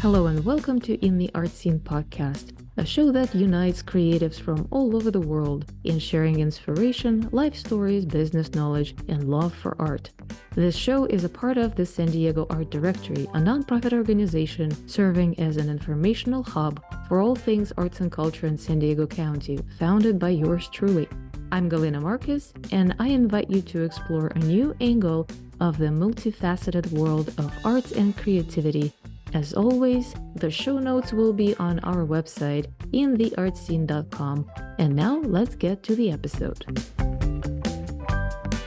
Hello and welcome to In the Art Scene podcast, a show that unites creatives from all over the world in sharing inspiration, life stories, business knowledge, and love for art. This show is a part of the San Diego Art Directory, a nonprofit organization serving as an informational hub for all things arts and culture in San Diego County, founded by yours truly. I'm Galina Marcus, and I invite you to explore a new angle of the multifaceted world of arts and creativity. As always, the show notes will be on our website, intheartscene.com. And now let's get to the episode.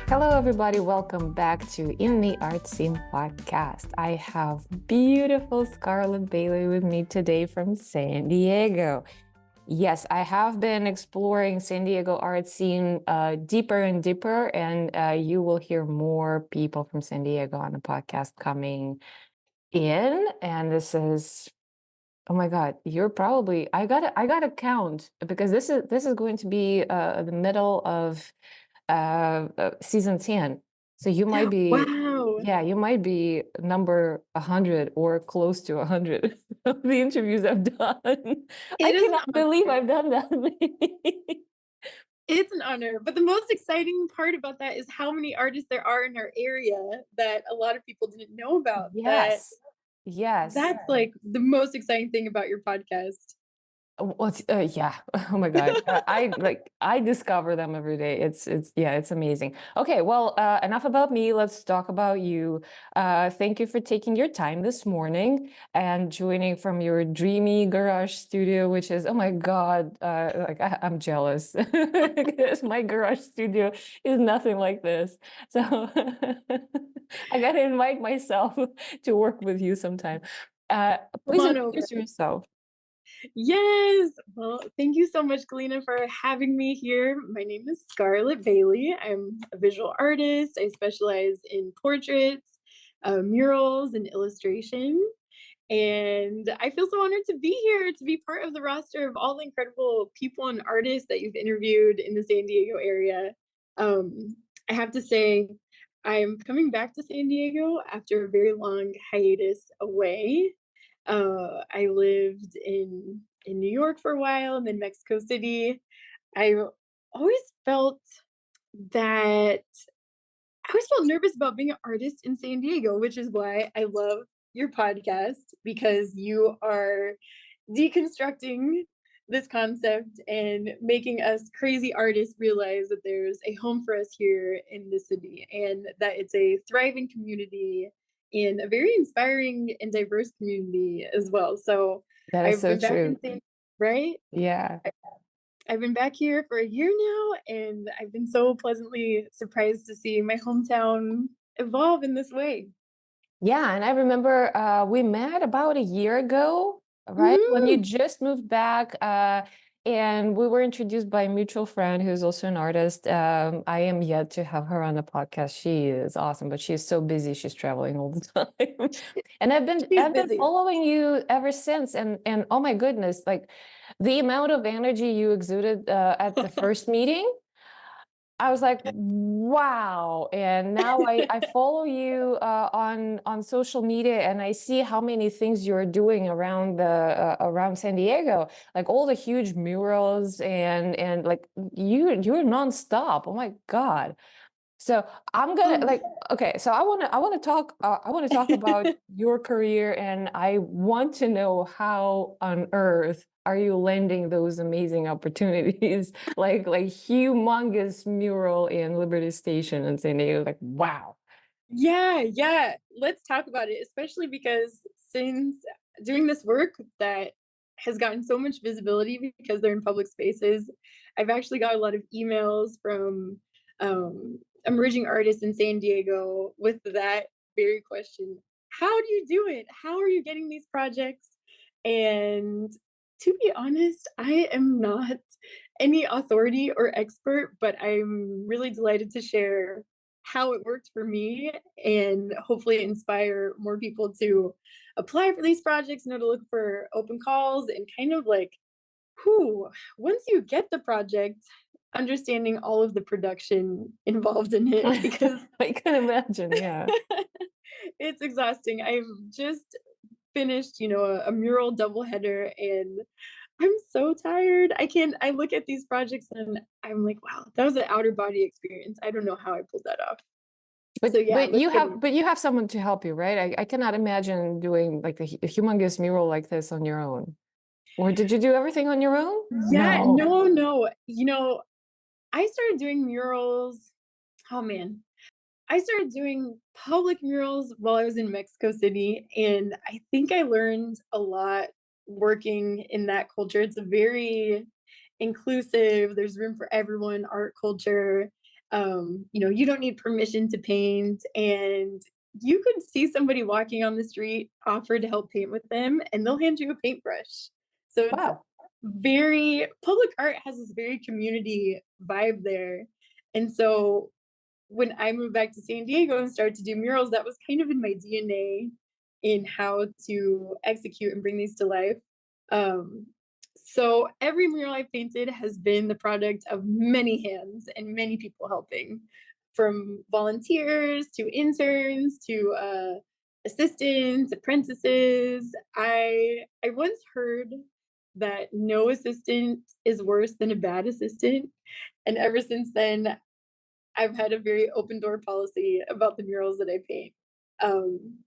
Hello, everybody. Welcome back to In the Art Scene podcast. I have beautiful Scarlett Baily with me today from San Diego. Yes, I have been exploring San Diego art scene deeper and deeper, and you will hear more people from San Diego on the podcast coming in. And this is, oh my God, you're probably, I gotta count, because this is going to be the middle of season 10. So you might be, Wow. yeah, you might be number 100 or close to 100 of the interviews I've done. I It is an cannot believe honor. I've done that many. It's an honor. But the most exciting part about that is how many artists there are in our area that a lot of people didn't know about. Yes, yes. That's like the most exciting thing about your podcast. Yeah. Oh my God. I discover them every day. It's amazing. Okay. Well, enough about me. Let's talk about you. Thank you for taking your time this morning and joining from your dreamy garage studio, which is, oh my God, I'm jealous because my garage studio is nothing like this. So I gotta invite myself to work with you sometime. Come Please on over. introduce yourself. Yes. Well, thank you so much, Galina, for having me here. My name is Scarlett Baily. I'm a visual artist. I specialize in portraits, murals, and illustration. And I feel so honored to be here, to be part of the roster of all the incredible people and artists that you've interviewed in the San Diego area. I have to say, I'm coming back to San Diego after a very long hiatus away. I lived in New York for a while and then Mexico City. I always felt that I always felt nervous about being an artist in San Diego, which is why I love your podcast, because you are deconstructing this concept and making us crazy artists realize that there's a home for us here in the city and that it's a thriving community and a very inspiring and diverse community as well. So That is I've so been back true. in right? Yeah. I've been back here for a year now, and I've been so pleasantly surprised to see my hometown evolve in this way. Yeah. And I remember we met about a year ago, right? When you Mhm. just moved back. And we were introduced by a mutual friend who's also an artist. I am yet to have her on the podcast. She is awesome, but she's so busy. She's traveling all the time. And She's I've been busy. following you ever since. And oh my goodness, like the amount of energy you exuded at the first meeting. I was like, wow. And now I follow you on social media, and I see how many things you're doing around the around San Diego, like all the huge murals and like you're nonstop. Oh my God. So I'm gonna Um, okay, so I want to talk about your career, and I want to know how on earth are you landing those amazing opportunities, like humongous mural in Liberty Station in San Diego. Like, wow. yeah. Let's talk about it, especially because since doing this work that has gotten so much visibility because they're in public spaces, I've actually got a lot of emails from emerging artists in San Diego with that very question. How do you do it? How are you getting these projects? And to be honest, I am not any authority or expert, but I'm really delighted to share how it worked for me and hopefully inspire more people to apply for these projects, know to look for open calls and kind of like, who once you get the project, understanding all of the production involved in it because I can imagine, yeah. it's exhausting. I've just finished, a mural doubleheader, and I'm so tired. I look at these projects and I'm like, wow, that was an outer body experience. I don't know how I pulled that off. So yeah, But let's you get have someone to help you, right? I cannot imagine doing like a humongous mural like this on your own. Or did you do everything on your own? Yeah, No. no, no. I started doing murals. Oh man. I started doing public murals while I was in Mexico City, and I think I learned a lot working in that culture. It's a very inclusive, there's room for everyone, art culture. You don't need permission to paint, and you could see somebody walking on the street, offer to help paint with them, and they'll hand you a paintbrush. So it's Wow. very public art has this very community vibe there. And so when I moved back to San Diego and started to do murals, that was kind of in my DNA in how to execute and bring these to life. Um, so every mural I painted has been the product of many hands and many people helping, from volunteers to interns to assistants, apprentices. I once heard that no assistant is worse than a bad assistant, and ever since then, I've had a very open door policy about the murals that I paint. Um,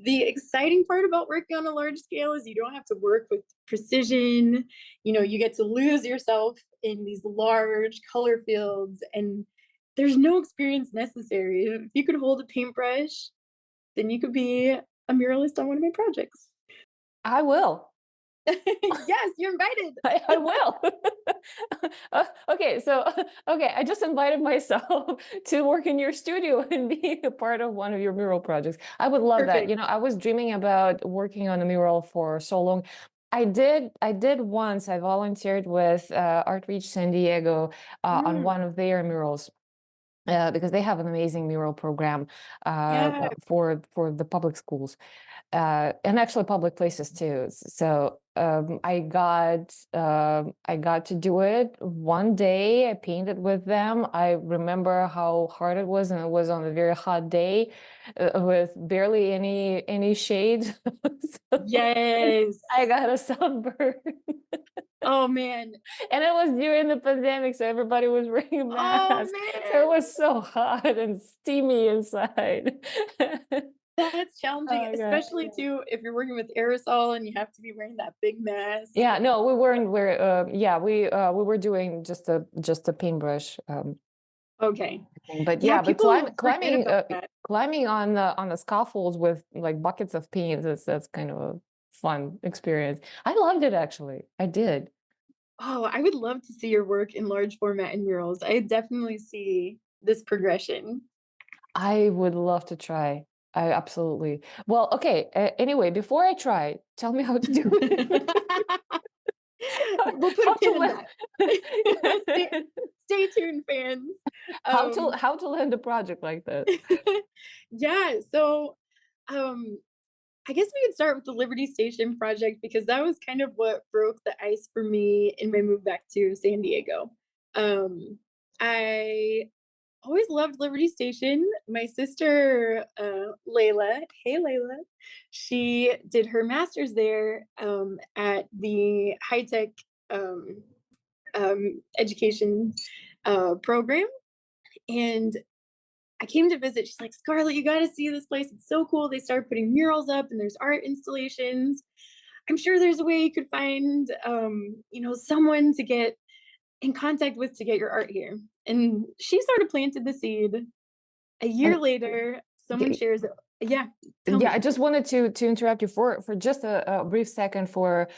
the exciting part about working on a large scale is you don't have to work with precision. You get to lose yourself in these large color fields, and there's no experience necessary. If you could hold a paintbrush, then you could be a muralist on one of my projects. I will. Yes, you're invited. I will. Okay, so okay, I just invited myself to work in your studio and be a part of one of your mural projects. I would love that. Perfect. I was dreaming about working on a mural for so long. I did once. I volunteered with Art Reach San Diego on Mm, one of their murals. Because they have an amazing mural program yeah. for the public schools and actually public places too. So I got to do it one day. I painted with them. I remember how hard it was, and it was on a very hot day with barely any shade. So Yes. I got a sunburn. Oh man. And it was during the pandemic, so everybody was wearing a Oh mask. So it man. was so hot and steamy inside. That's challenging, Oh god. especially too if you're working with aerosol and you have to be wearing that big mask. Yeah, no, we weren't. Yeah, we were doing just a paintbrush Okay. thing. But Yeah, yeah, but people forget about that. climbing on the scaffolds with like buckets of paint, that's kind of a fun experience. I loved it actually. I did. Oh, I would love to see your work in large format and murals. I definitely see this progression. I would love to try. I absolutely. Well, okay. Anyway, before I try, tell me how to do it. We'll put a How to pin in land that. stay, stay tuned, fans. Um, how to land a project like this. yeah, so um I guess we could start with the Liberty Station project because that was kind of what broke the ice for me in my move back to San Diego. I always loved Liberty Station. My sister, Layla, hey Layla, she did her master's there at the high tech um, education program. And I came to visit. She's like, Scarlett, you got to see this place. It's so cool. They started putting murals up and there's art installations. I'm sure there's a way you could find, someone to get in contact with to get your art here. And she sort of planted the seed. A year And later, someone y- shares it. Yeah, tell yeah, I me. just wanted to interrupt you for just a brief second for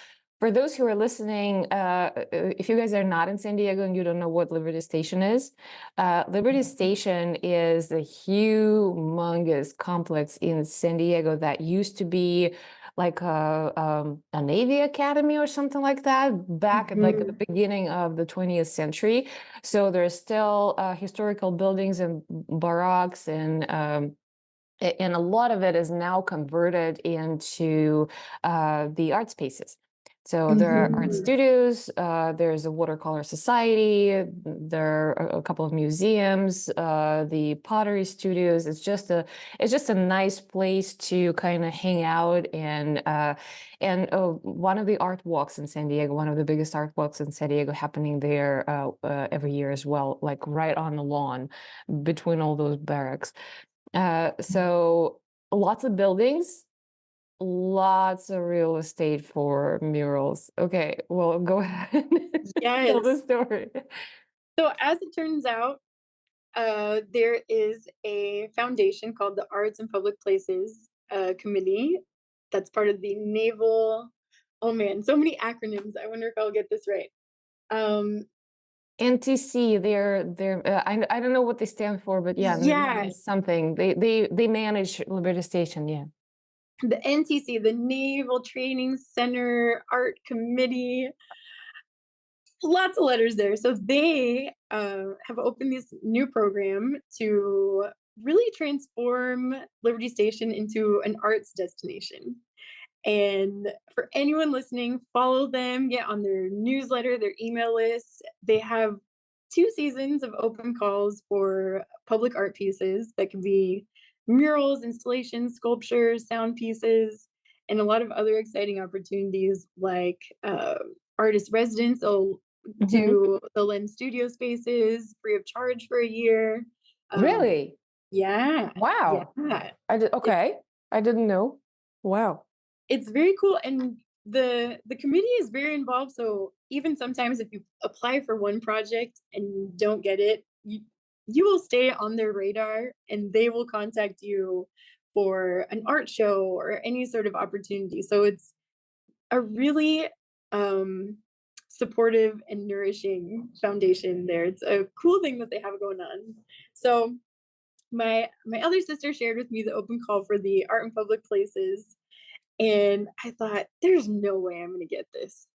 those who are listening. If you guys are not in San Diego and you don't know what Liberty Station is, Liberty Station is a humongous complex in San Diego that used to be like a Navy Academy or something like that back at like at Mhm. the beginning of the 20th century. So there's still historical buildings and barracks and a lot of it is now converted into the art spaces. So there are art Mhm. studios, there's a watercolor society, there are a couple of museums, the pottery studios. It's just a nice place to kind of hang out and one of the art walks in San Diego, one of the biggest art walks in San Diego happening there every year as well, like right on the lawn between all those barracks. So lots of buildings, lots of real estate for murals. Okay, well, go ahead. Tell the Yes. story. So as it turns out, there is a foundation called the Arts and Public Places Committee that's part of the Naval. Oh man, so many acronyms. I wonder if I'll get this right. Um, NTC, I don't know what they stand for, but yeah, yeah, something. They manage Liberty Station, yeah. the NTC, the Naval Training Center Art Committee. Lots of letters there. So they have opened this new program to really transform Liberty Station into an arts destination. And for anyone listening, follow them, get on their newsletter, their email list. They have 2 seasons of open calls for public art pieces that can be murals, installations, sculptures, sound pieces, and a lot of other exciting opportunities like artist residence. Mhm. They'll lend studio spaces free of charge for a year. Um, Really? yeah, yeah. Wow. Okay. I didn't know. Wow. It's very cool, and the committee is very involved, so even sometimes if you apply for one project and you don't get it, you will stay on their radar, and they will contact you for an art show or any sort of opportunity. So it's a really, um, supportive and nourishing foundation there. It's a cool thing that they have going on. So my other sister shared with me the open call for the Art in Public Places, and I thought, there's no way I'm going to get this.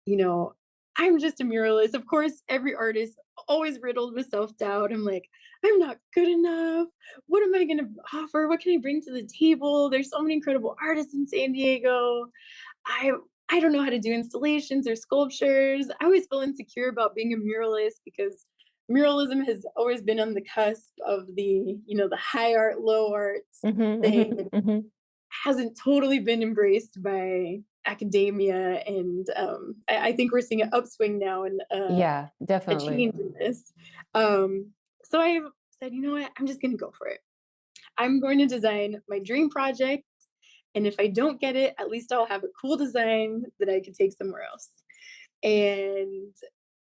You know, I'm just a muralist. Of course, every artist always riddled with self doubt. I'm like, I'm not good enough. What am I going to offer? What can I bring to the table? There's so many incredible artists in San Diego. I I don't know how to do installations or sculptures. I always feel insecure about being a muralist because muralism has always been on the cusp of the high art, low art Mhm, thing. mhm, mhm. Hasn't totally been embraced by academia, and I think we're seeing an upswing now and Yeah, a definitely. change in this. So I said, you know what, I'm just going to go for it. I'm going to design my dream project, and if I don't get it, at least I'll have a cool design that I could take somewhere else. And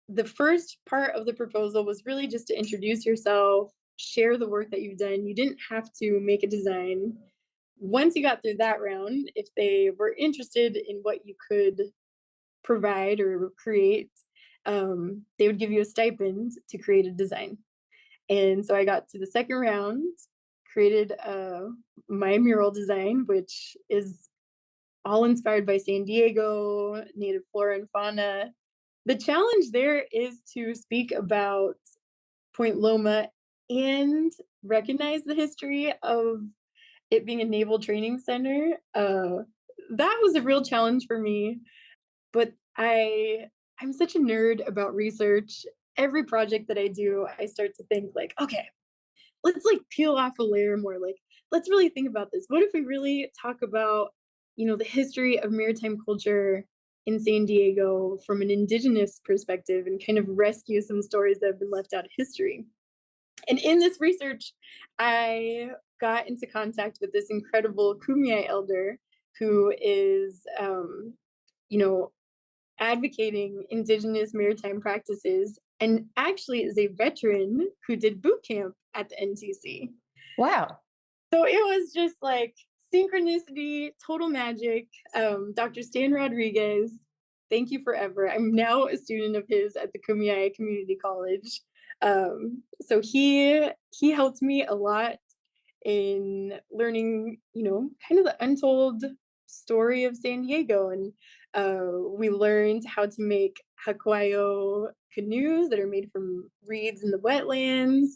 the first part of the proposal was really just to introduce yourself, share the work that you've done. You didn't have to make a design. Once you got through that round, if they were interested in what you could provide or create, they would give you a stipend to create a design. And so I got to the second round, created my mural design, which is all inspired by San Diego, native flora and fauna. The challenge there is to speak about Point Loma and recognize the history of it being a naval training center. That was a real challenge for me, but I'm such a nerd about research. Every project that I do, I start to think like, okay, let's like peel off a layer more. Like, let's really think about this. What if we really talk about, the history of maritime culture in San Diego from an indigenous perspective and kind of rescue some stories that have been left out of history? And in this research, I got into contact with this incredible Kumeyaay elder who is, you know, advocating indigenous maritime practices and actually is a veteran who did boot camp at the NTC. Wow. So it was just like synchronicity, total magic. Dr. Stan Rodriguez, thank you forever. I'm now a student of his at the Kumeyaay Community College. So he helped me a lot in learning, kind of the untold story of San Diego. And we learned how to make Hakuayo canoes that are made from reeds in the wetlands.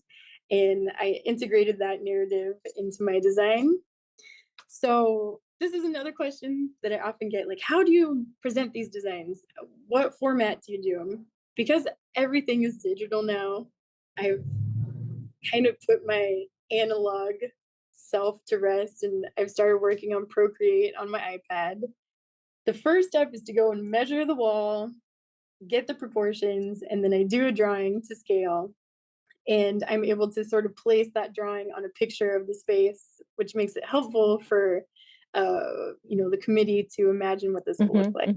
And I integrated that narrative into my design. So this is another question that I often get, like, how do you present these designs? What format do you do them? Because everything is digital now, I've kind of put my analog self to rest and I've started working on Procreate on my iPad. The first step is to go and measure the wall, get the proportions, and then I do a drawing to scale. And I'm able to sort of place that drawing on a picture of the space, which makes it helpful for the committee to imagine what this will look like.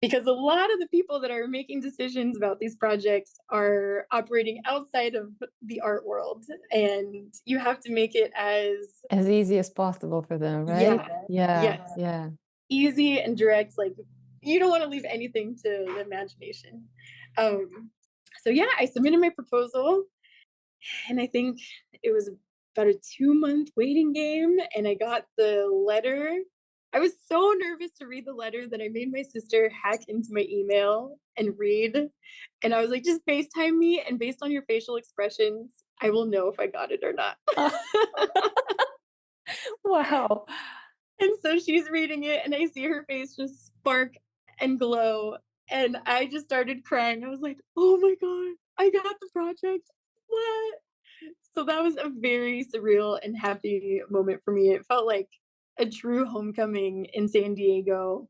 Because a lot of the people that are making decisions about these projects are operating outside of the art world, and you have to make it as easy as possible for them, right? Yes, easy and direct. Like, you don't want to leave anything to the imagination. So yeah, I submitted my proposal, and I think it was about a 2-month waiting game, and I got the letter. I was so nervous to read the letter that I made my sister hack into my email and read. And I was like, just FaceTime me, and based on your facial expressions, I will know if I got it or not. Wow. And so she's reading it, and I see her face just spark and glow. And I just started crying. I was like, oh my God, I got the project. What? So that was a very surreal and happy moment for me. It felt like a true homecoming in San Diego.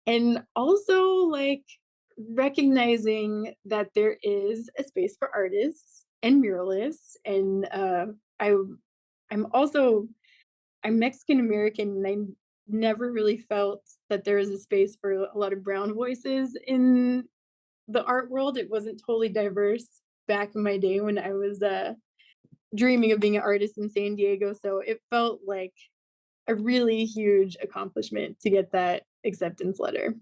And also like recognizing that there is a space for artists and muralists. And I I'm also I'm Mexican American, and I never really felt that there was a space for a lot of brown voices in the art world. It wasn't totally diverse back in my day when I was dreaming of being an artist in San Diego. So it felt like a really huge accomplishment to get that acceptance letter.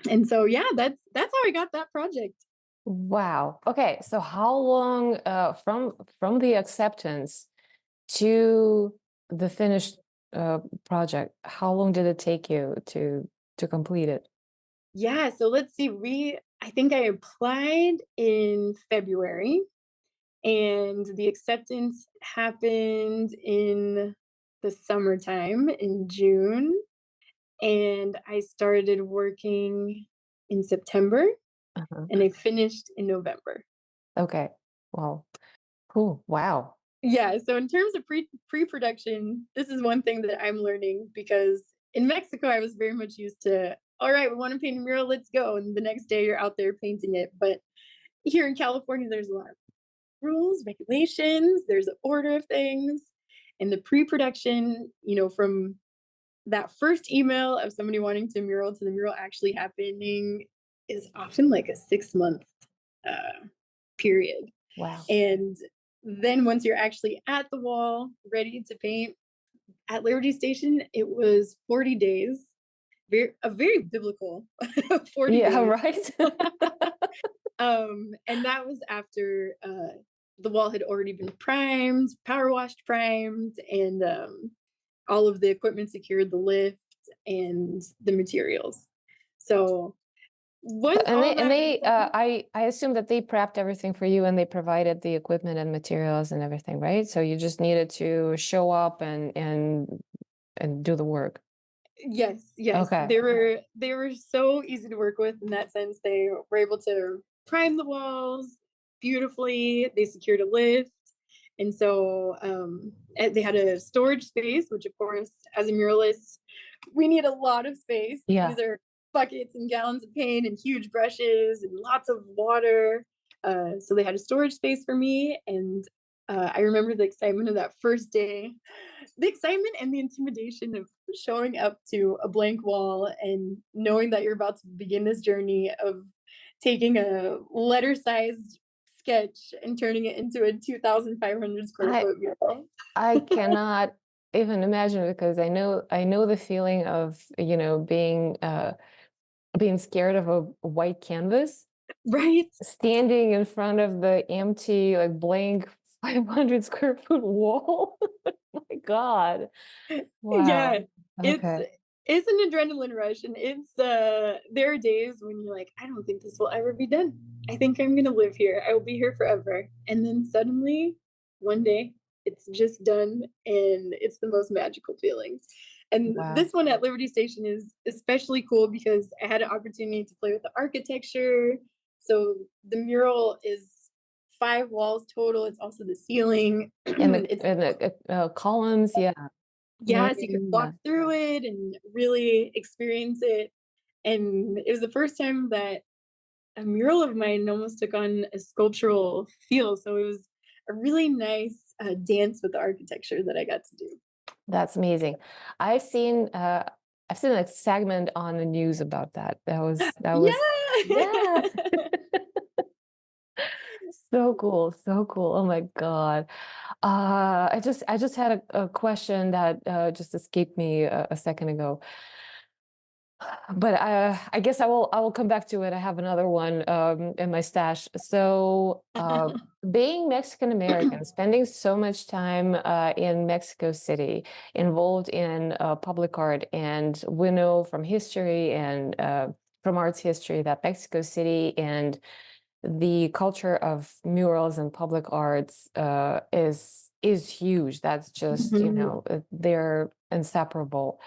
And so yeah, that's how I got that project. Wow. Okay. So how long from the acceptance to the finished project, how long did it take you to complete it? Yeah, so let's see. I think I applied in February, and the acceptance happened in the summertime in June, and I started working in September, Uh-huh. and I finished in November. Okay. Wow. Cool. Wow. Yeah, so in terms of pre-production, this is one thing that I'm learning, because in Mexico I was very much used to, all right, we want to paint a mural, let's go, and the next day you're out there painting it. But here in California, there's a lot of rules, regulations, there's an order of things, and the pre-production, from that first email of somebody wanting to mural to the mural actually happening is often like a 6-month period. Wow. And then once you're actually at the wall, ready to paint at Liberty Station, it was 40 days. A very biblical 40 Yeah, days. right. And that was after the wall had already been primed, power washed, primed, and all of the equipment secured, the lift and the materials. So once And all they that was done, I assume that they prepped everything for you and they provided the equipment and materials and everything, right? So you just needed to show up and do the work. yes, Okay. they were so easy to work with in that sense. They were able to prime the walls beautifully. They secured a lift. And so they had a storage space, which of course, as a muralist, we need a lot of space. Yeah. These are buckets and gallons of paint and huge brushes and lots of water. So they had a storage space for me. And I remember the excitement of that first day, the excitement and the intimidation of showing up to a blank wall and knowing that you're about to begin this journey of taking a letter-sized sketch and turning it into a 2,500 square I foot mural. I cannot even imagine, because I know the feeling of, being scared of a white canvas, Right? standing in front of the empty, like blank 500 square foot wall. My God. Yeah. Wow. It's Okay. it's an adrenaline rush, and there are days when you're like, I don't think this will ever be done. I think I'm gonna live here. I will be here forever. And then suddenly, one day, it's just done, and it's the most magical feeling. And Wow. this one at Liberty Station is especially cool because I had an opportunity to play with the architecture. So the mural is 5 walls total. It's also the ceiling. And the It's columns, yeah. yes, you could Yeah. walk through it and really experience it. And it was the first time that a mural of mine almost took on a sculptural feel. So it was a really nice dance with the architecture that I got to do. That's amazing. I've seen a segment on the news about that. That was yeah. Yeah. So cool, so cool. Oh my God. I just had a question that just escaped me a second ago. But I guess I will come back to it. I have another one in my stash. So being Mexican American, spending so much time in Mexico City, involved in public art, and we know from history and from arts history that Mexico City and the culture of murals and public arts is huge. That's just, Mhm, they're inseparable.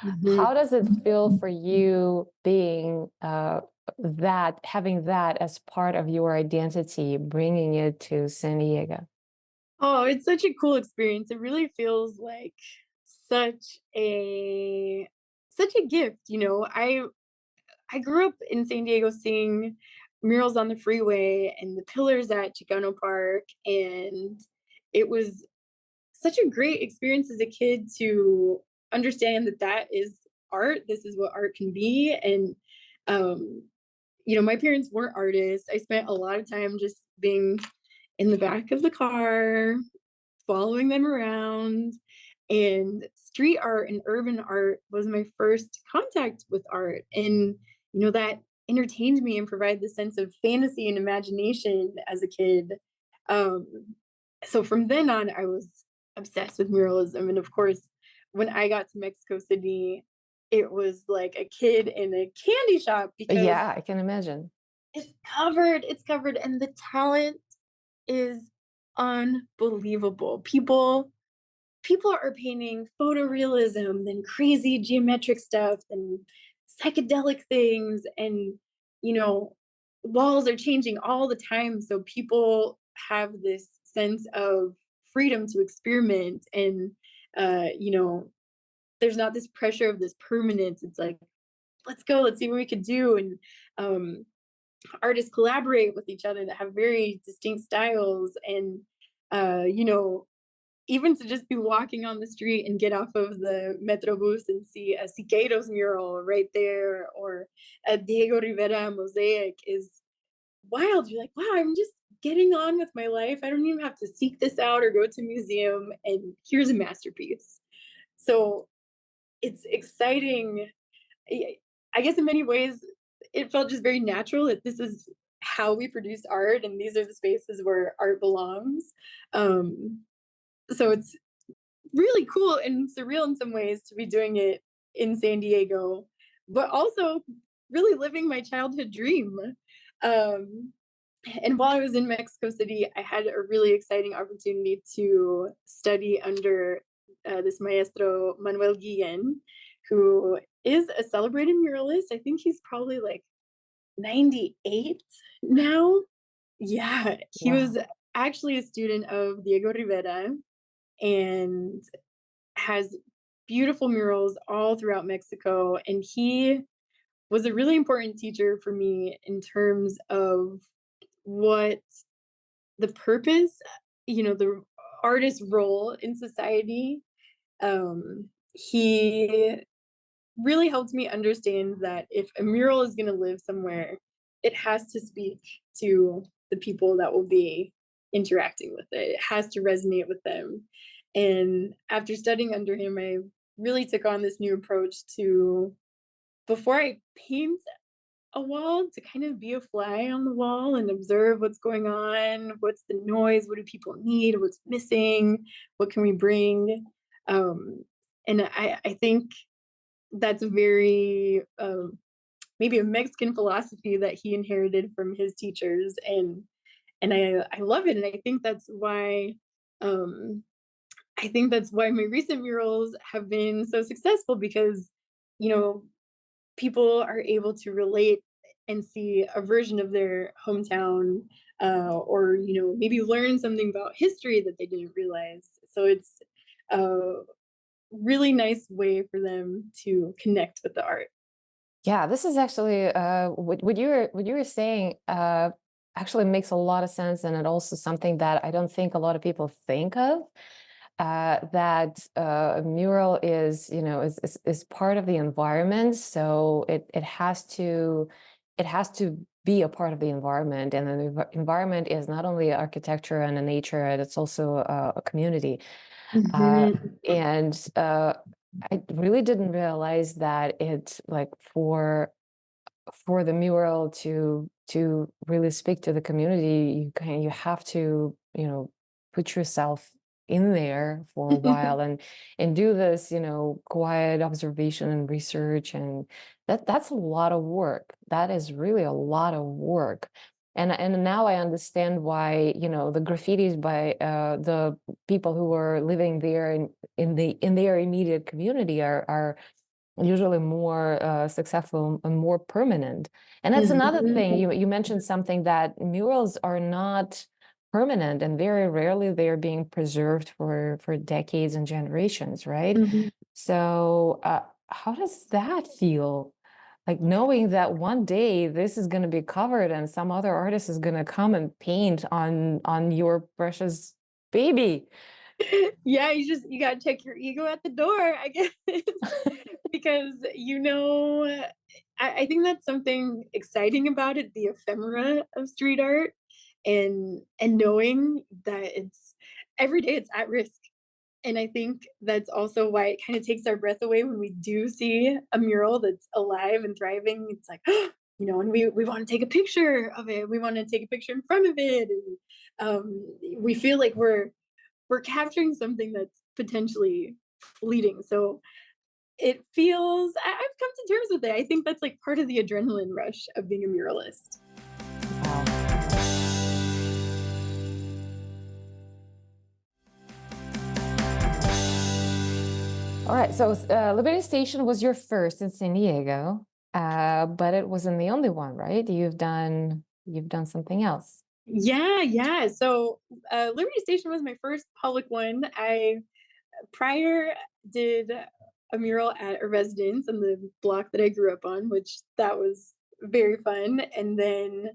mhm. How does it feel for you being having that as part of your identity, bringing it to San Diego? Oh, it's such a cool experience. It really feels like such a such a gift, you know. I grew up in San Diego seeing murals on the freeway and the pillars at Chicano Park, and it was such a great experience as a kid to understand that that is art. This is what art can be. And um, you know, my parents weren't artists. I spent a lot of time just being in the back of the car, following them around. And street art and urban art was my first contact with art. And, you know, that entertained me and provided the sense of fantasy and imagination as a kid. Um, so from then on, I was obsessed with muralism. And of course, when I got to Mexico City, it was like a kid in a candy shop because Yeah, I can imagine. it's covered, and the talent is unbelievable. People are painting photorealism and crazy geometric stuff and psychedelic things, and you know, walls are changing all the time, so people have this sense of freedom to experiment. And you know, there's not this pressure of this permanence. It's like, let's go, let's see what we could do. And um artists collaborate with each other that have very distinct styles. And you know, even to just be walking on the street and get off of the Metrobus and see a Siqueiros mural right there, or a Diego Rivera mosaic is wild. You're like, wow, I'm just getting on with my life. I don't even have to seek this out or go to a museum, and here's a masterpiece. So it's exciting. I guess in many ways, it felt just very natural that this is how we produce art, and these are the spaces where art belongs. Um, so it's really cool and surreal in some ways to be doing it in San Diego, but also really living my childhood dream. Um, and while I was in Mexico City, I had a really exciting opportunity to study under this maestro Manuel Guillen, who is a celebrated muralist. I think he's probably like 98 now. Yeah, he was Wow. actually a student of Diego Rivera and has beautiful murals all throughout Mexico. And he was a really important teacher for me in terms of what the purpose, you know, the artist's role in society. He really helped me understand that if a mural is going to live somewhere, it has to speak to the people that will be interacting with it. It has to resonate with them. And after studying under him, I really took on this new approach to, before I paint a wall, to kind of be a fly on the wall and observe what's going on, what's the noise, what do people need, what's missing, what can we bring. Um, and I think that's a very maybe a Mexican philosophy that he inherited from his teachers, and I love it, and I think that's why um, I think that's why my recent murals have been so successful because, you know, people are able to relate and see a version of their hometown, or maybe learn something about history that they didn't realize. So it's a really nice way for them to connect with the art. Yeah, this is actually what you were saying actually makes a lot of sense, and it also something that I don't think a lot of people think of. That a mural is, is part of the environment, so it has to be a part of the environment, and the environment is not only architecture and a nature, and it's also a community. Uh, Mhm. and I really didn't realize that it's like for the mural to really speak to the community, you have to, put yourself in there for a while and do this, quiet observation and research, and that's a lot of work. That is really a lot of work. And now I understand why, the graffitis by the people who are living there in their immediate community are usually more successful and more permanent. And that's another thing. Mhm. You mentioned something, that murals are not permanent, and very rarely they're being preserved for decades and generations, right? Mhm. So how does that feel? Like knowing that one day this is going to be covered and some other artist is going to come and paint on your precious baby. Yeah, you gotta check your ego at the door, I guess. Because I think that's something exciting about it, the ephemera of street art, and knowing that it's every day it's at risk. And I think that's also why it kind of takes our breath away when we do see a mural that's alive and thriving. It's like, and we want to take a picture of it. We want to take a picture in front of it. And we feel like we're capturing something that's potentially fleeting. So I've come to terms with it. I think that's like part of the adrenaline rush of being a muralist. Wow. All right, so Liberty Station was your first in San Diego, but it wasn't the only one, right? You've done something else. Yeah, yeah. So Liberty Station was my first public one. I prior did a mural at a residence in the block that I grew up on, which that was very fun. And then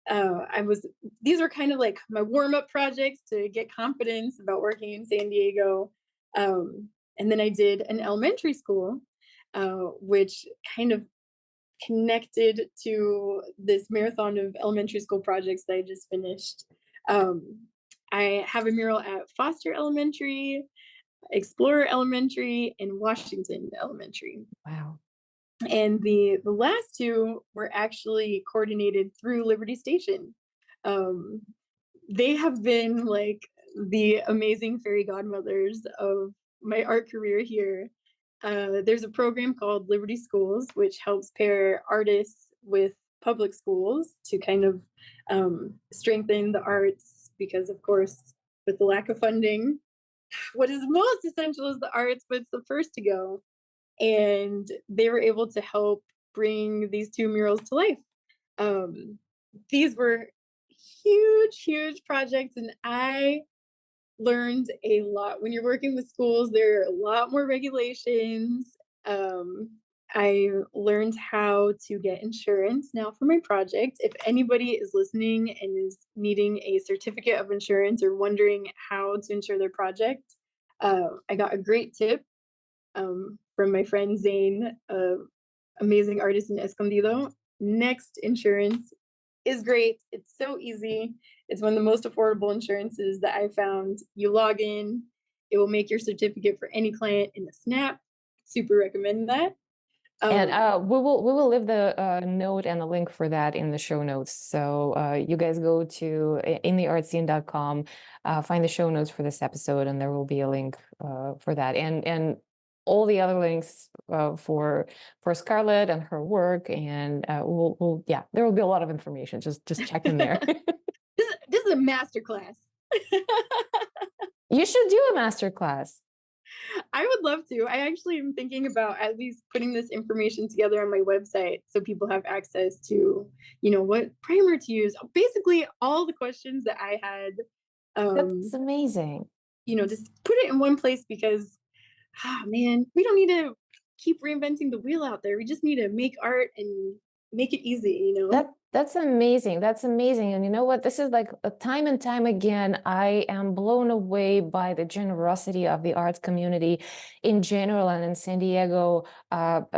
I was these were kind of like my warm up projects to get confidence about working in San Diego. And then I did an elementary school, which kind of connected to this marathon of elementary school projects that I just finished. Um, I have a mural at Foster Elementary, Explorer Elementary, and Washington Elementary. Wow. And the last two were actually coordinated through Liberty Station. Um, they have been like the amazing fairy godmothers of my art career here. There's a program called Liberty Schools, which helps pair artists with public schools to kind of strengthen the arts, because, of course, with the lack of funding, what is most essential is the arts, but it's the first to go. And they were able to help bring these two murals to life. Um, these were huge, huge projects, and I learned a lot. When you're working with schools, there are a lot more regulations. Um, I learned how to get insurance now for my project. If anybody is listening and is needing a certificate of insurance or wondering how to insure their project, I got a great tip from my friend Zane, amazing artist in Escondido. Next Insurance is great. It's so easy. It's one of the most affordable insurances that I found. You log in, it will make your certificate for any client in a snap. Super recommend that. And Um, we will leave the note and the link for that in the show notes. So you guys go to intheartscene.com, find the show notes for this episode, and there will be a link for that, and all the other links for Scarlett and her work, and we'll yeah, there will be a lot of information. Just check in there. this is a masterclass. You should do a master class. I would love to. I actually am thinking about at least putting this information together on my website so people have access to, what primer to use. Basically, all the questions that I had, That's um, amazing. just put it in one place because, man, we don't need to keep reinventing the wheel out there. We just need to make art and make it easy. That's amazing. That's amazing. And you know what? This is like time and time again, I am blown away by the generosity of the arts community in general and in San Diego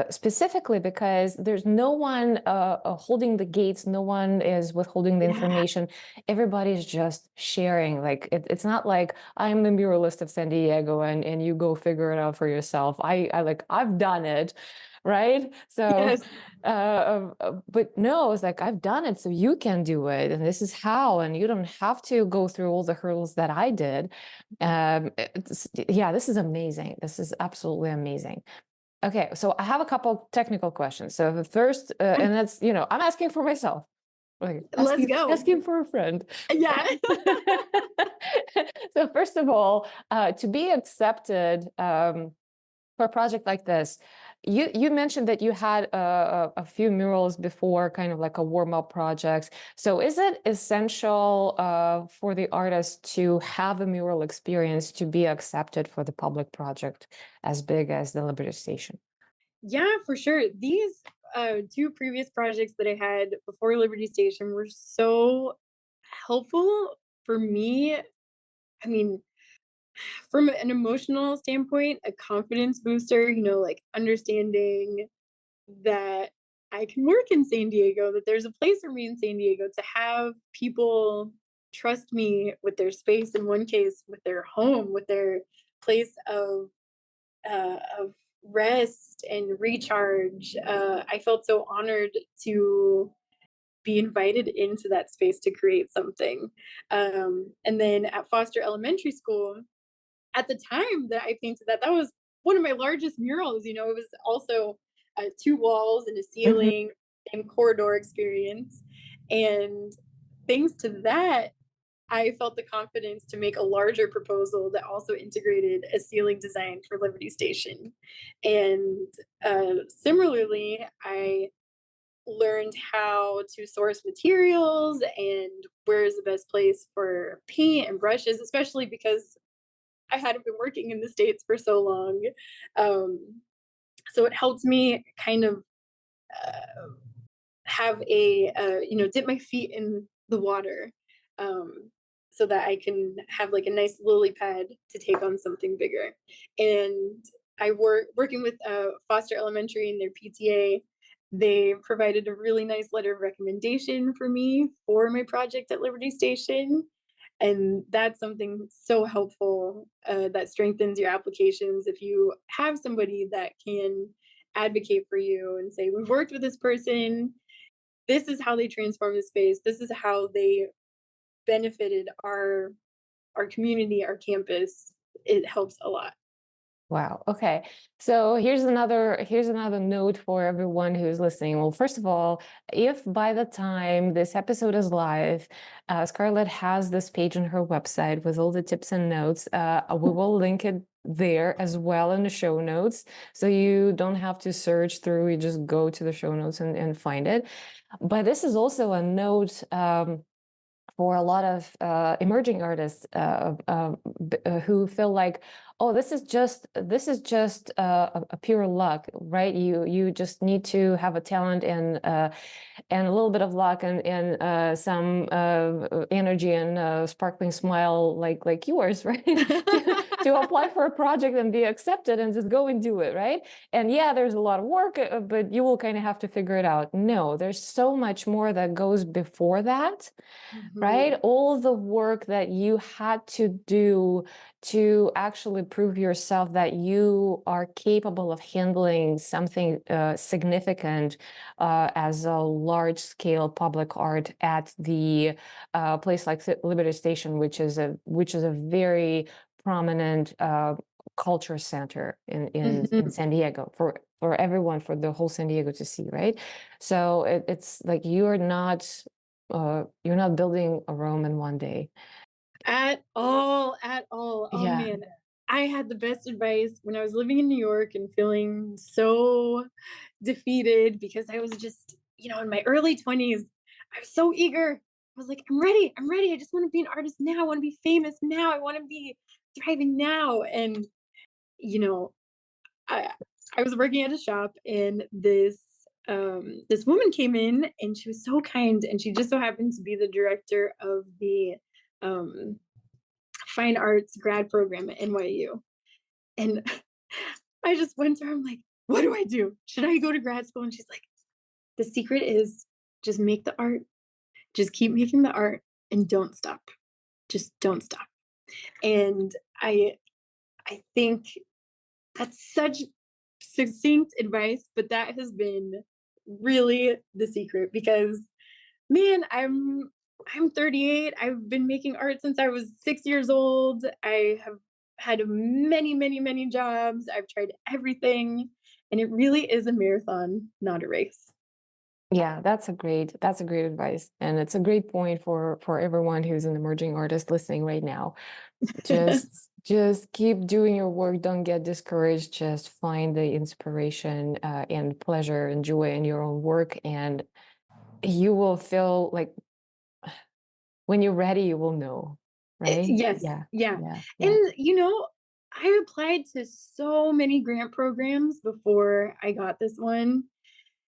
specifically, because there's no one holding the gates. No one is withholding the Yeah. information. Everybody's just sharing. Like it's not like I'm the muralist of San Diego and you go figure it out for yourself. I've done it. Right. So Yes. but no, it's like I've done it, so you can do it, and this is how, and you don't have to go through all the hurdles that I did. Yeah, this is amazing. This is absolutely amazing. Okay, so I have a couple technical questions. So the first, and that's I'm asking for myself, like Let's go. asking for a friend. Yeah. So first of all, to be accepted. For a project like this, you mentioned that you had a few murals before, kind of like a warm-up projects. So is it essential for the artist to have a mural experience to be accepted for the public project as big as the Liberty Station? Yeah, for sure. These two previous projects that I had before Liberty Station were so helpful for me. I mean, from an emotional standpoint, a confidence booster, like understanding that I can work in San Diego, that there's a place for me in San Diego, to have people trust me with their space, in one case, with their home, with their place of rest and recharge. I felt so honored to be invited into that space to create something. And then at Foster Elementary School, at the time that I painted that, that was one of my largest murals. It was also two walls and a Mhm. ceiling and corridor experience. And thanks to that, I felt the confidence to make a larger proposal that also integrated a ceiling design for Liberty Station. And similarly, I learned how to source materials and where is the best place for paint and brushes, especially because I hadn't been working in the States for so long. Um, so it helped me kind of uh, have dip my feet in the water, um, so that I can have like a nice lily pad to take on something bigger. And I working with Foster Elementary and their PTA. They provided a really nice letter of recommendation for me for my project at Liberty Station. And that's something so helpful that strengthens your applications if you have somebody that can advocate for you and say, we've worked with this person, this is how they transform the space, this is how they benefited our community, our campus. It helps a lot. Wow. Okay. So here's another note for everyone who's listening. Well, first of all, if by the time this episode is live, Scarlett has this page on her website with all the tips and notes. We will link it there as well in the show notes, so you don't have to search through. You just go to the show notes and find it. But this is also a note. For a lot of emerging artists who feel like, oh, this is just a pure luck, right? You just need to have a talent and a little bit of luck and some energy and sparkling smile like yours, right? To apply for a project and be accepted and just go and do it, right? And yeah, there's a lot of work, but you will kind of have to figure it out. No, there's so much more that goes before that, right? Mhm. All the work that you had to do to actually prove yourself that you are capable of handling something significant as a large-scale public art at the place like Liberty Station, which is a very prominent culture center in Mhm. San Diego for everyone, for the whole San Diego to see, right? So it's like you're not building a Rome in one day. At all, at all. Oh Yeah. man, I had the best advice when I was living in New York and feeling so defeated because I was just, in my early 20s. I was so eager. I was like, I'm ready. I'm ready. I just want to be an artist now. I want to be famous now. I want to be thriving now. And, you know, I I was working at a shop and this woman came in and she was so kind and she just so happened to be the director of the um fine arts grad program at NYU. And I just went to her, I'm like, what do I do? Should I go to grad school? And she's like, the secret is just make the art, just keep making the art and don't stop. Just don't stop. And I I think that's such succinct advice, but that has been really the secret because man, I'm 38. I've been making art since I was 6 years old. I have had many, many, many jobs. I've tried everything, and it really is a marathon, not a race. Yeah, that's a great advice. And it's a great point for everyone who's an emerging artist listening right now. Just keep doing your work, don't get discouraged, just find the inspiration and pleasure and joy in your own work, and you will feel like when you're ready, you will know, right? Yes, Yeah, yeah. yeah, yeah. And, I applied to so many grant programs before I got this one.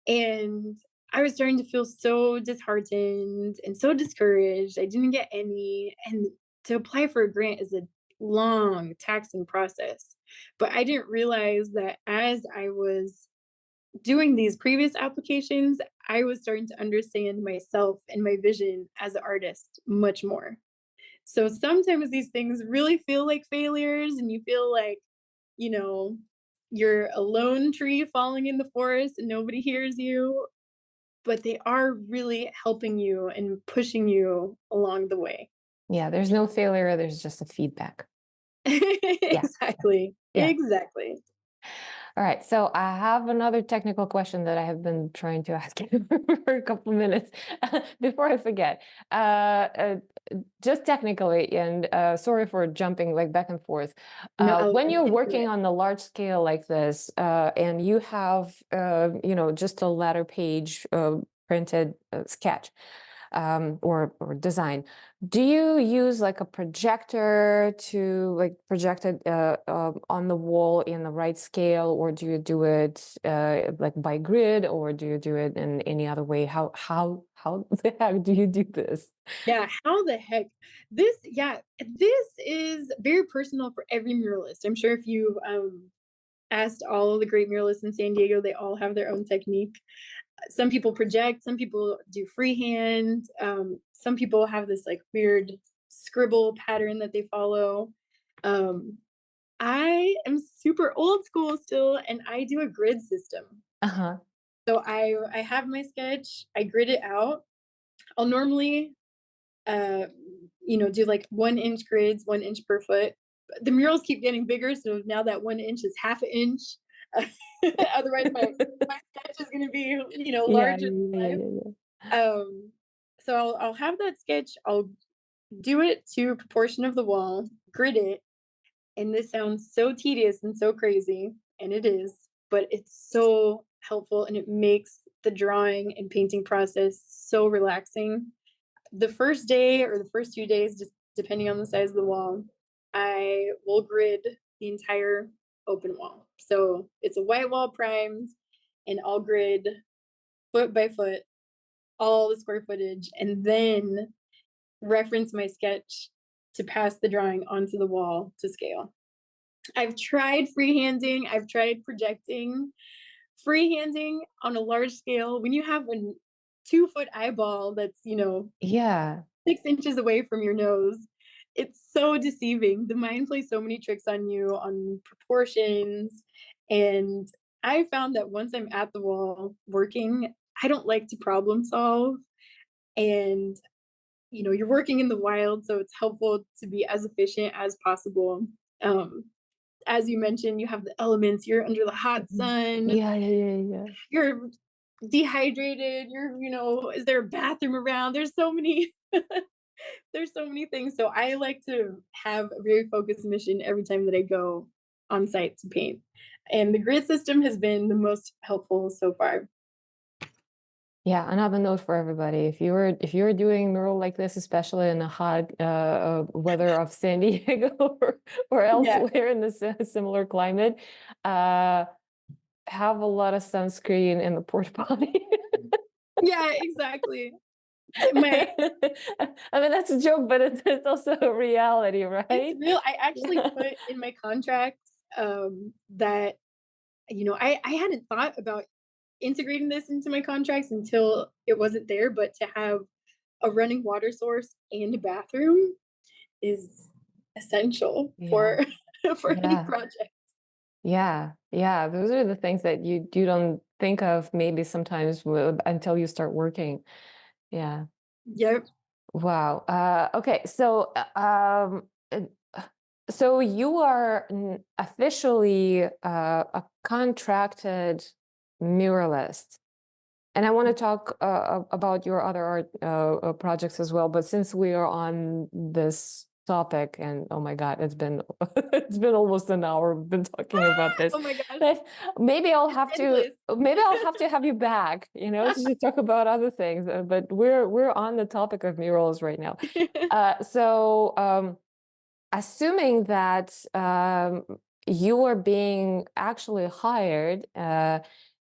And I was starting to feel so disheartened and so discouraged. I didn't get any. And to apply for a grant is a long, taxing process. But I didn't realize that as I was doing these previous applications, I was starting to understand myself and my vision as an artist much more. So sometimes these things really feel like failures, and you feel like, you know, you're a lone tree falling in the forest and nobody hears you, but they are really helping you and pushing you along the way. Yeah, there's no failure, there's just a feedback. Yeah, Exactly. yeah. Exactly. All right, so I have another technical question that I have been trying to ask you for a couple minutes before I forget. Just technically, and sorry for jumping like back and forth. No, When you're into working it. on the large scale like this, and you have, just a letter page printed sketch, or design. Do you use like a projector to like project it on the wall in the right scale, or do you do it like by grid, or do you do it in any other way? How the heck do you do this? Yeah, how the heck? This is very personal for every muralist. I'm sure if you asked all of the great muralists in San Diego, they all have their own technique. Some people project, some people do freehand, some people have this like weird scribble pattern that they follow. Um, I am super old school still, and I do a grid system. Uh-huh. So I have my sketch, I grid it out. I'll normally uh do like 1 inch grids, 1 inch per foot. But the murals keep getting bigger, so now that 1 inch is half an inch. Otherwise, my sketch is going to be Yeah, larger yeah, than yeah, life. yeah, yeah. So I'll have that sketch. I'll do it to a proportion of the wall, grid it, and this sounds so tedious and so crazy, and it is, but it's so helpful and it makes the drawing and painting process so relaxing. The first day or the first few days, just depending on the size of the wall, I will grid the entire open wall. So it's a white wall primed, and I'll grid foot by foot all the square footage and then reference my sketch to pass the drawing onto the wall to scale. I've tried freehanding, I've tried projecting. Freehanding on a large scale, when you have a 2 foot eyeball that's, Yeah. 6 inches away from your nose, it's so deceiving. The mind plays so many tricks on you on proportions. And I found that once I'm at the wall working, I don't like to problem solve. And, you're working in the wild, so it's helpful to be as efficient as possible. Um, as you mentioned, you have the elements, you're under the hot Mhm. sun, Yeah, yeah, yeah, yeah. you're dehydrated, is there a bathroom around? There's so many There's so many things. So I like to have a very focused mission every time that I go on site to paint. And the grid system has been the most helpful so far. Yeah, another note for everybody. If you're doing mural like this, especially in the hot weather of San Diego or Yeah. elsewhere in this similar climate, uh, have a lot of sunscreen in the porta potty. Yeah, exactly. My I mean, that's a joke, but it's also a reality, It's right? real. I actually put in my contracts that I hadn't thought about integrating this into my contracts until it wasn't there, but to have a running water source and a bathroom is essential Yeah, for for any yeah, project. yeah, yeah. Those are the things that you don't think of maybe sometimes until you start working. Yeah. Yep. Wow. Okay. Uh, so you are officially a contracted muralist. And I want to talk about your other art projects as well. But since we are on this topic, and oh my God, it's been it's been almost an hour we've been talking about this. Oh my gosh, But maybe I'll it's have to endless. have you back, to talk about other things. But we're on the topic of murals right now. So assuming that you are being actually hired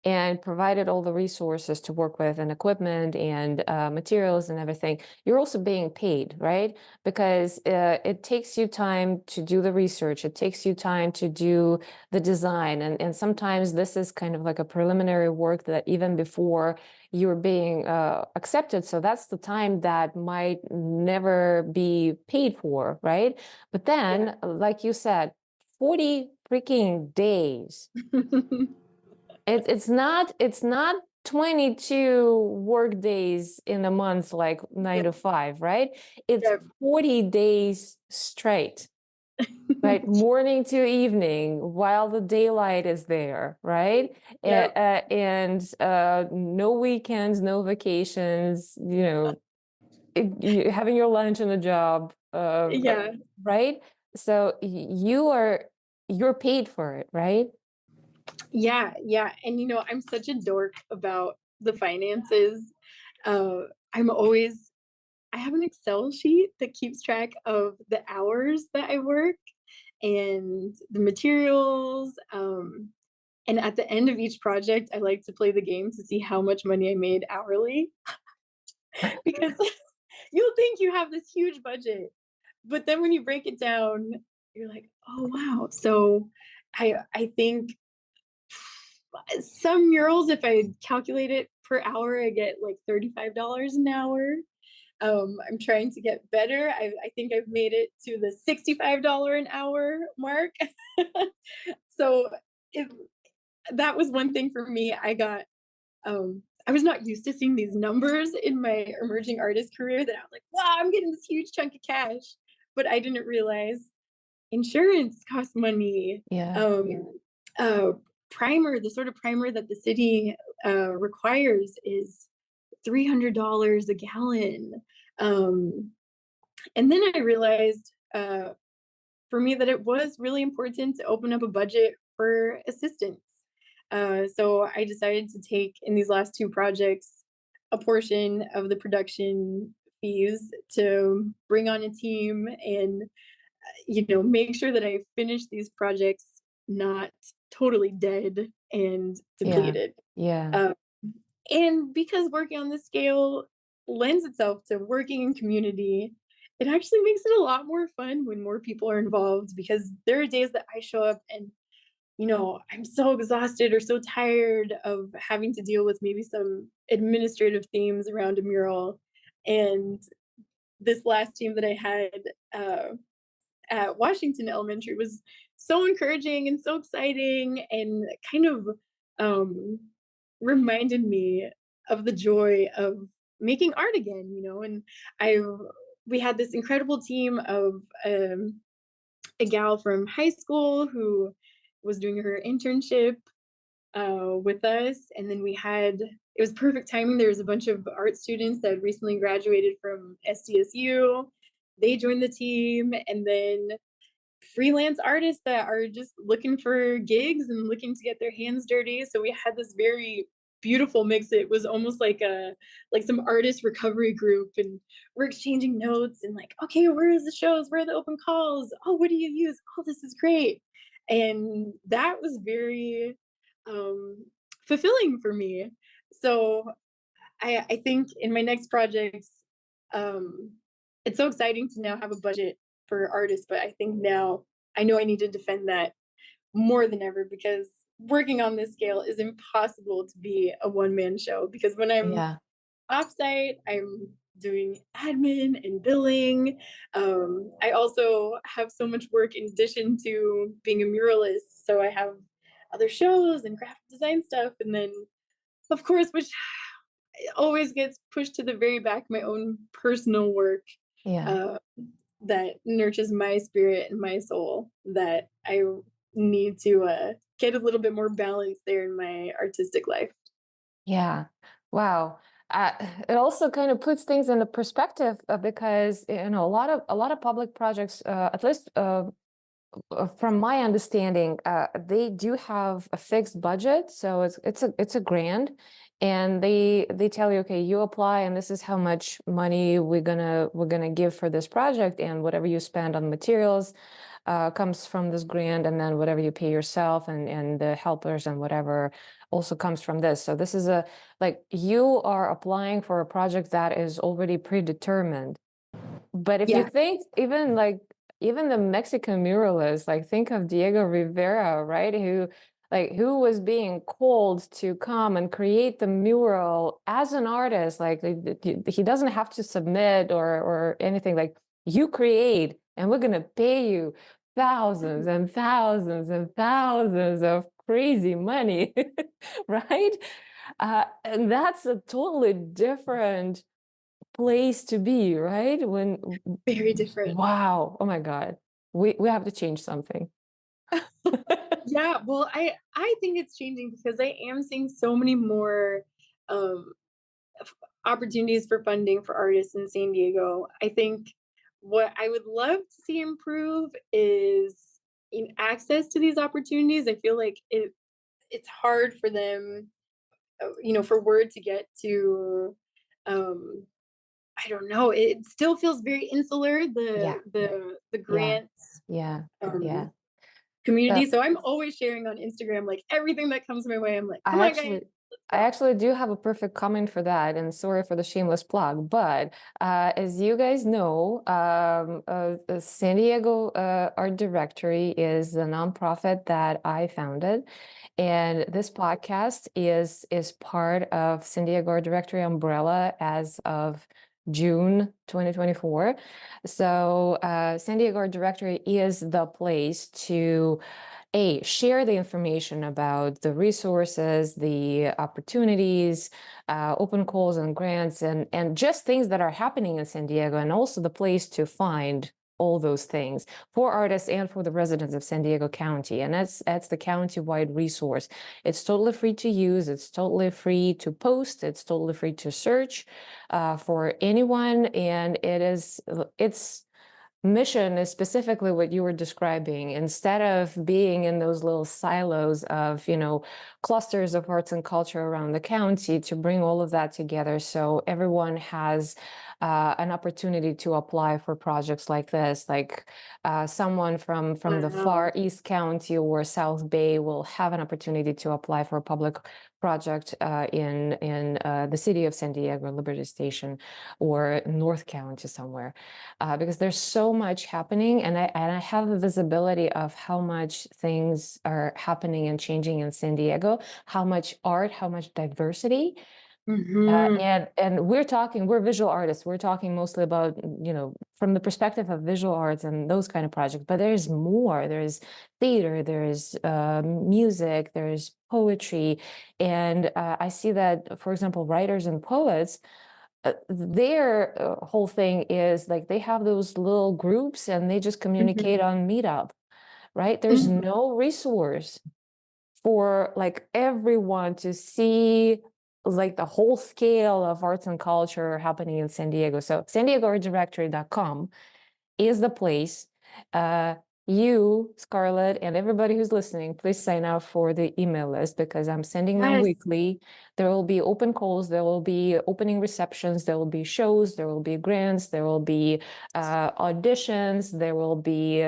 and provided all the resources to work with and equipment and materials and everything, you're also being paid, right? Because it takes you time to do the research, it takes you time to do the design. And sometimes this is kind of like a preliminary work that even before you're being accepted. So that's the time that might never be paid for, right? But Yeah. then, like you said, 40 freaking days. It's not 22 work days in a month like 9 to 5, right? It's Yep. 40 days straight, right? Morning to evening while the daylight is there, right? Yep. And no weekends, no vacations, having your lunch in a job, Yeah. right? So you're paid for it, right? Yeah. Yeah. And I'm such a dork about the finances. Uh, I'm always I have an Excel sheet that keeps track of the hours that I work and the materials. And at the end of each project, I like to play the game to see how much money I made hourly because you'll think you have this huge budget, but then when you break it down, you're like, oh wow. So I think some murals, if I calculate it per hour, I get like $35 an hour. I'm trying to get better. I think I've made it to the $65 an hour mark. So if that was one thing for me, I was not used to seeing these numbers in my emerging artist career that I was like, wow, I'm getting this huge chunk of cash. But I didn't realize insurance costs money. Yeah. Uh, primer, the sort of primer that the city requires is $300 a gallon. Um, and then I realized for me that it was really important to open up a budget for assistance. So I decided to take in these last two projects a portion of the production fees to bring on a team and make sure that I finish these projects not totally dead and Yeah. depleted. Yeah. Um, and because working on this scale lends itself to working in community, it actually makes it a lot more fun when more people are involved because there are days that I show up and I'm so exhausted or so tired of having to deal with maybe some administrative themes around a mural. And this last team that I had at Washington Elementary was so encouraging and so exciting and kind of um, reminded me of the joy of making art again, and I we had this incredible team of a gal from high school who was doing her internship with us. And then it was perfect timing. There was a bunch of art students that had recently graduated from SDSU. They joined the team. And then freelance artists that are just looking for gigs and looking to get their hands dirty. So we had this very beautiful mix. It was almost like some artist recovery group, and we're exchanging notes and like, okay, where is the shows? Where are the open calls? Oh, what do you use? Oh, this is great. And that was very um fulfilling for me. So I think in my next projects, um, it's so exciting to now have a budget for artists, but I think now I know I need to defend that more than ever, because working on this scale is impossible to be a one-man show, because when I'm Yeah. offsite, I'm doing admin and billing. I also have so much work in addition to being a muralist. So I have other shows and graphic design stuff. And then, of course, which it always gets pushed to the very back, my own personal work, Yeah. uh, that nurtures my spirit and my soul, that I need to get a little bit more balance there in my artistic life. Yeah. Wow. Uh, it also kind of puts things into perspective because a lot of public projects, at least from my understanding, they do have a fixed budget, so it's a grant, and they tell you, okay, you apply, and this is how much money we're gonna give for this project, and whatever you spend on materials comes from this grant, and then whatever you pay yourself and the helpers and whatever also comes from this. So this is like you are applying for a project that is already predetermined. But if you Yeah. think even the Mexican muralists, like think of Diego Rivera, right? Who was being called to come and create the mural as an artist. Like he doesn't have to submit or anything. Like you create, and we're gonna pay you thousands and thousands and thousands of crazy money, right? And that's a totally different place to be, right? Very different. Wow, oh my God, we have to change something. Yeah, well, I think it's changing because I am seeing so many more um opportunities for funding for artists in San Diego. I think what I would love to see improve is in access to these opportunities. I feel like it's hard for them, for word to get to. Um, I don't know. It still feels very insular. The Yeah, the yeah, grants yeah, um, yeah. So community. So I'm always sharing on Instagram, like everything that comes my way. I'm like, I come on, guys, actually let's I go. actually do have a perfect comment for that, and sorry for the shameless plug, but as you guys know, the San Diego Art Directory is the nonprofit that I founded, and this podcast is part of San Diego Art Directory umbrella as of June 2024. So San Diego Art Directory is the place to share the information about the resources, the opportunities, open calls and grants, and just things that are happening in San Diego, and also the place to find all those things for artists and for the residents of San Diego County. And that's the county-wide resource. It's totally free to use. It's totally free to post. It's totally free to search for anyone, and it's mission is specifically what you were describing. Instead of being in those little silos of, clusters of arts and culture around the county, to bring all of that together so everyone has an opportunity to apply for projects like this. Like someone from the far Wow. East County or South Bay will have an opportunity to apply for a public project in the city of San Diego, Liberty Station, or North County somewhere, because there's so much happening, and I have a visibility of how much things are happening and changing in San Diego, how much art, how much diversity. Hmm. And we're visual artists. We're talking mostly about, from the perspective of visual arts and those kind of projects. But there's more. There's theater. There's music. There's poetry, and I see that, for example, writers and poets, their whole thing is like they have those little groups and they just communicate Hmm. on Meetup, right? There's Hmm. no resource for like everyone to see like the whole scale of arts and culture happening in San Diego. So SanDiegoArtDirectory.com is the place. You, Scarlett, and everybody who's listening, please sign up for the email list because I'm sending them Yes. weekly. There will be open calls, there will be opening receptions, there will be shows, there will be grants, there will be auditions, there will be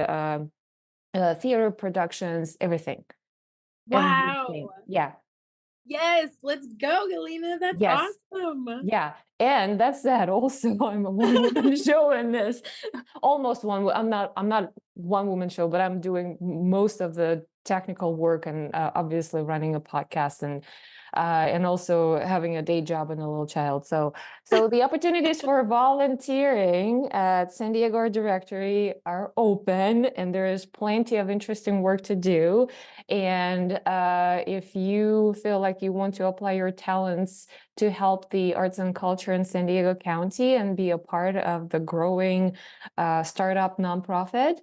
theater productions, everything. Wow. Everything. Yeah. Yes, let's go, Galina. That's Yes. awesome. Yeah. And that said, also I'm a one-woman show in this. Almost one. I'm not one-woman show, but I'm doing most of the technical work and obviously running a podcast and also having a day job and a little child. So the opportunities for volunteering at San Diego Art Directory are open, and there is plenty of interesting work to do. And if you feel like you want to apply your talents to help the arts and culture in San Diego County and be a part of the growing startup nonprofit,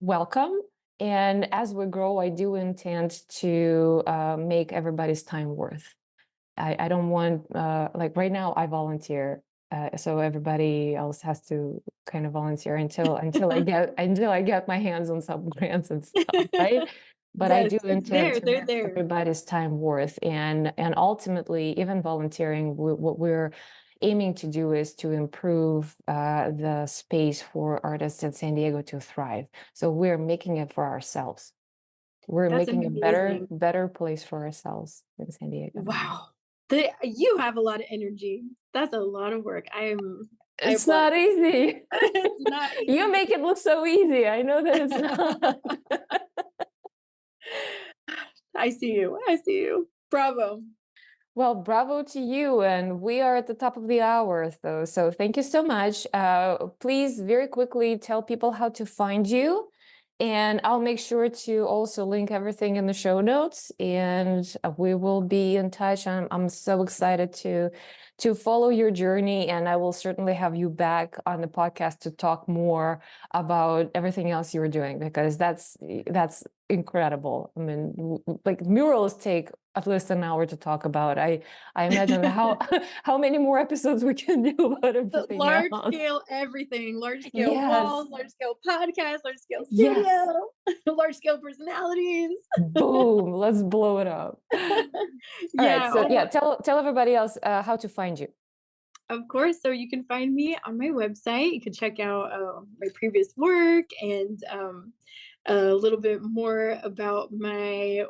welcome. And as we grow, I do intend to make everybody's time worth. I don't want, like right now I volunteer, so everybody else has to kind of volunteer until I get my hands on some grants and stuff, right? But I Yes, do it's intend there. to They're make there. everybody's time worth, and ultimately, even volunteering, what we're aiming to do is to improve the space for artists in San Diego to thrive. So we're making it for ourselves. We're That's making a amazing. better place for ourselves in San Diego. Wow. You have a lot of energy. That's a lot of work. I It's applaud not you. easy. It's not easy. You make it look so easy. I know that it's not. I see you. I see you. Bravo. Well, bravo to you. And we are at the top of the hour, though. So thank you so much. Please, very quickly, tell people how to find you. And I'll make sure to also link everything in the show notes. And we will be in touch. I'm so excited to follow your journey. And I will certainly have you back on the podcast to talk more about everything else you're doing, because that's incredible. I mean, like murals take at least an hour to talk about. I imagine how many more episodes we can do about everything Large else. scale everything. Large scale Yes. walls, large scale podcast, large scale Yes. studio, large scale personalities. Boom, let's blow it up. All right, so yeah, tell everybody else how to find you. Of course. So you can find me on my website. You can check out my previous work and a little bit more about my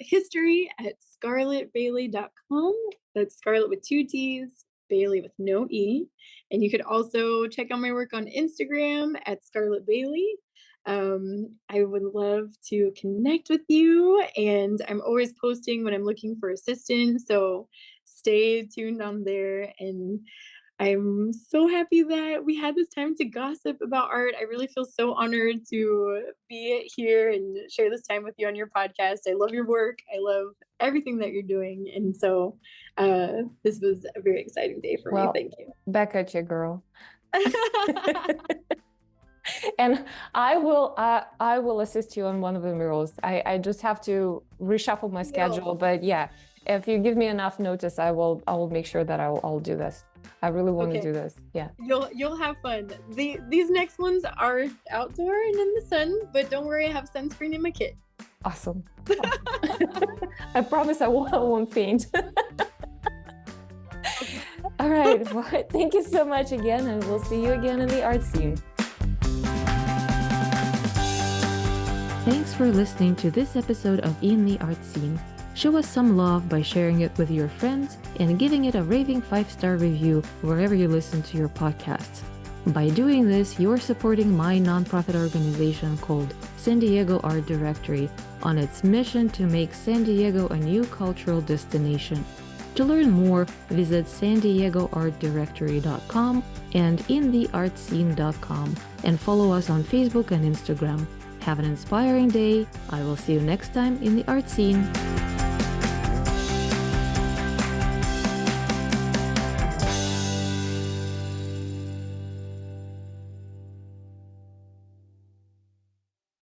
history at scarlettbaily.com. That's Scarlett with 2 T's, Baily with no E. And you could also check out my work on Instagram at Scarlett Baily. I would love to connect with you, and I'm always posting when I'm looking for assistance. So stay tuned on there. And I'm so happy that we had this time to gossip about art. I really feel so honored to be here and share this time with you on your podcast. I love your work. I love everything that you're doing. And so this was a very exciting day for me. Thank you. Back at you, girl. And I will assist you on one of the murals. I just have to reshuffle my schedule, but yeah, if you give me enough notice, I will make sure that I'll do this. I really want to do this. Yeah. You'll have fun. These next ones are outdoor and in the sun, but don't worry, I have sunscreen in my kit. Awesome. I promise I won't faint. All right. Well, thank you so much again, and we'll see you again in the art scene. Thanks for listening to this episode of In the Art Scene. Show us some love by sharing it with your friends and giving it a raving 5-star review wherever you listen to your podcasts. By doing this, you're supporting my nonprofit organization called San Diego Art Directory on its mission to make San Diego a new cultural destination. To learn more, visit SanDiegoArtDirectory.com and InTheArtScene.com and follow us on Facebook and Instagram. Have an inspiring day. I will see you next time in the art scene.